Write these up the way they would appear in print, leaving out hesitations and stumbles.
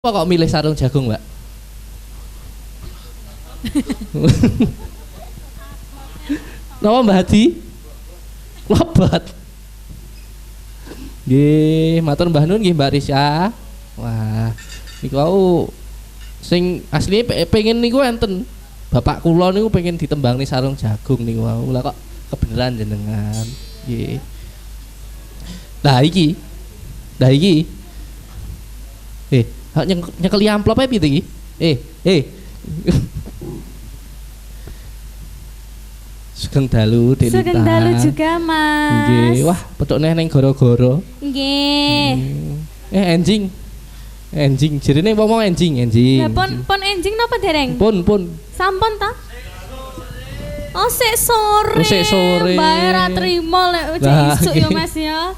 Apa kok milih sarung jagung, Mbak? Napa Mbak Hadi? Lobat. Nggih, matur Mbah Nun nggih Mbak Risya. Wah, niku aku sing asline pengen niku enten. Bapak kula niku pengen ditembangni sarung jagung niku wau. Lah kok kebeneran jenengan. Nggih. Lah iki. Nyekeli amplop piye iki? Sugeng dalu Denita. Sugeng dalu juga, Mas. Nggih, wah petuk neh ning goro-goro. Nggih. Enjing, jerene ngomong enjing. Lah pon enjing napa dereng? Pun. Sampun ta? Oh, sik sore. Mbak ra trimo lek isuk ya, Mas ya.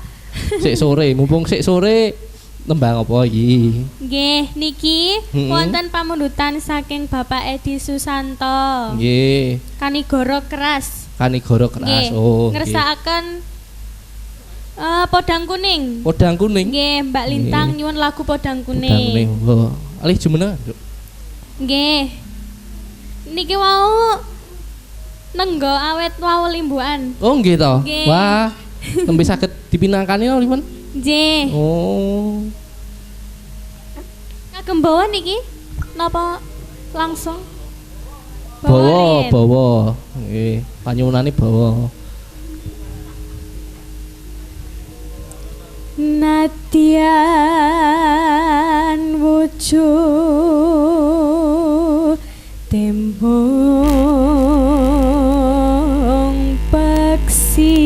Sik sore, mumpung sik sore tembang apa iki? Nggih, niki wonten pamundutan saking Bapak Edi Susanto. Nggih. Kanigoro keras. Oh. Ngersakaken podang kuning. Podang kuning. Nggih, Mbak Lintang nyuwun lagu podang kuning. Podang kuning. Oh, alih jumeneng. Nggih. Niki wau nenggo awet wau limbuan. Oh, nggih to. Wah, tembe saged dipinangkani limen. Nggih. Oh. Ngagem bawa niki napa langsung? Bawa. Nggih, panyuwunane bawa. Nadian wujud tembung peksi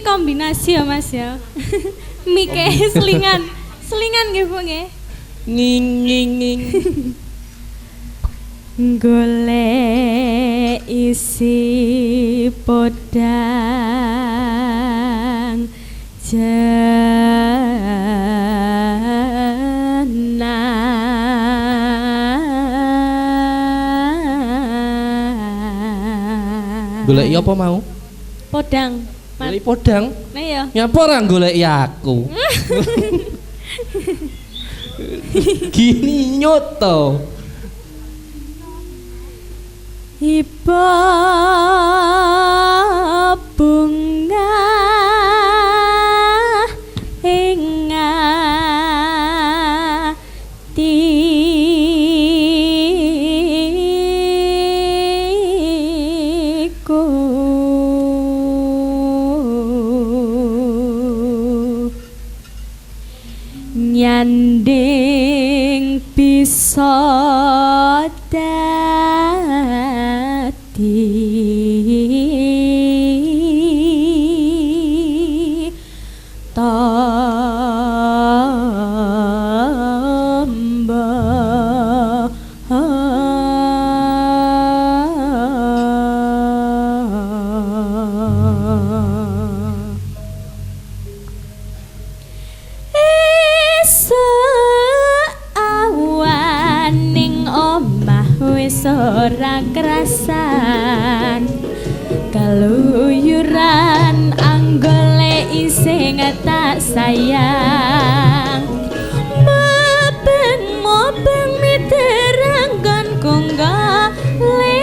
kombinasi ya Mas ya. Mike selingan nggih Bu nggih. Nging. Golek isi podang jenang. Golek apa mau? Podang. Golek podang? Nah ya. Nyapa ora golek aku? Gini nyoto. Iba bunga ing atiku nyanding bisa ora krasa Kaluyuran anggole ising tak sayang mobeng miteranggon kunggale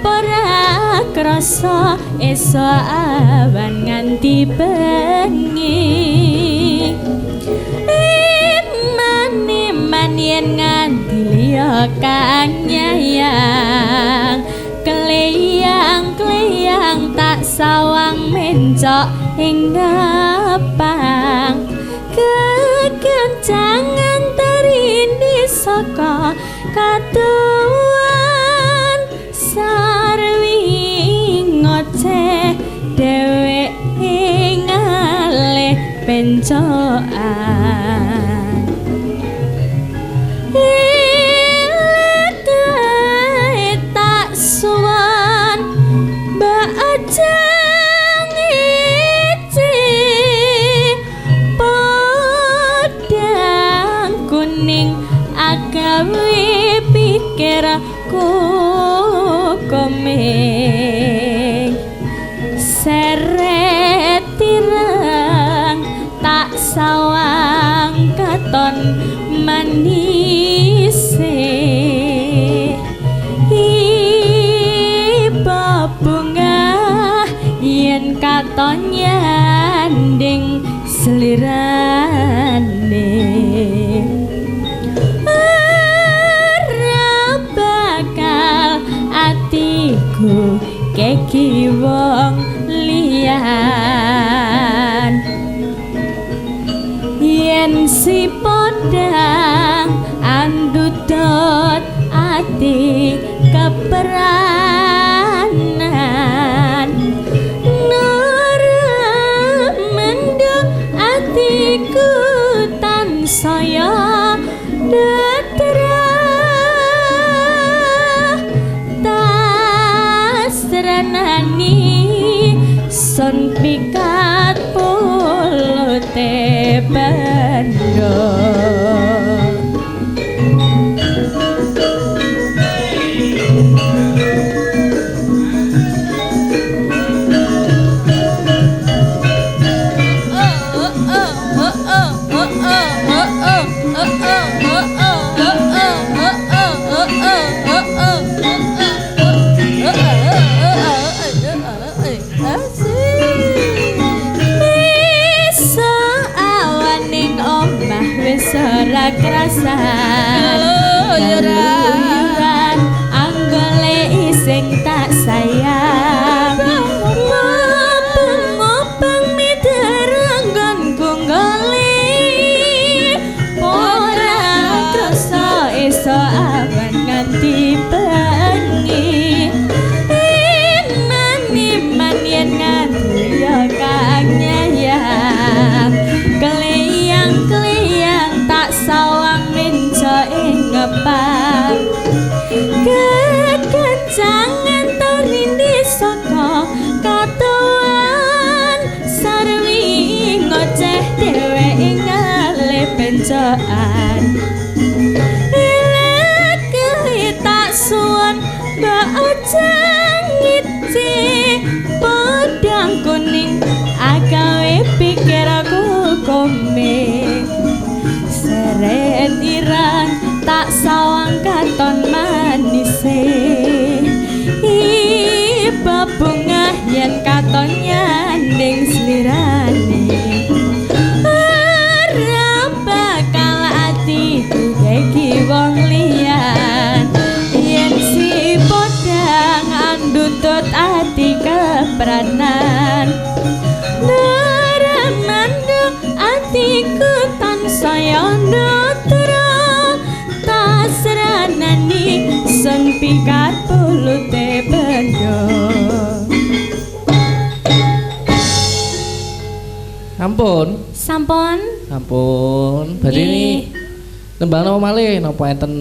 para krasa esuk awan nganti bengi man yen nganti liya kang nyayang kleyang tak sawang mencok ing ngapang kekencangan tarindi saka katuan sarwi ngoceh dheweke ngalih pencokan agawe pikirku komeng seret tirang tak sawang katon manise iba bunga yen katon nyanding slirane keki wong liyan yen si podang andudot ati keperanan mendo atiku tansaya son pikat polote bando kaluyuran anggole ising tak sayang mobeng miteranggon kunggole ora krasa esuk awan nganti bengi man yen nganti ya kang nyayang kleyang tak sawang ing ngepang kekencangan tarindi saka katuan sarwi ngoceh dheweke ngalih pencokan ilek tak suwun mbak ajeng ngiti podang kuning agawe pikirku komeng seret irang tak sawang katon manise iba bunga yen katon nyanding slirane ora bakal ati iki wong liyan yen si podang andutut ati kepranan manduk atiku tansaya sun pikat pulute bendo sampun badhe berarti ini nembang napa malih napa enten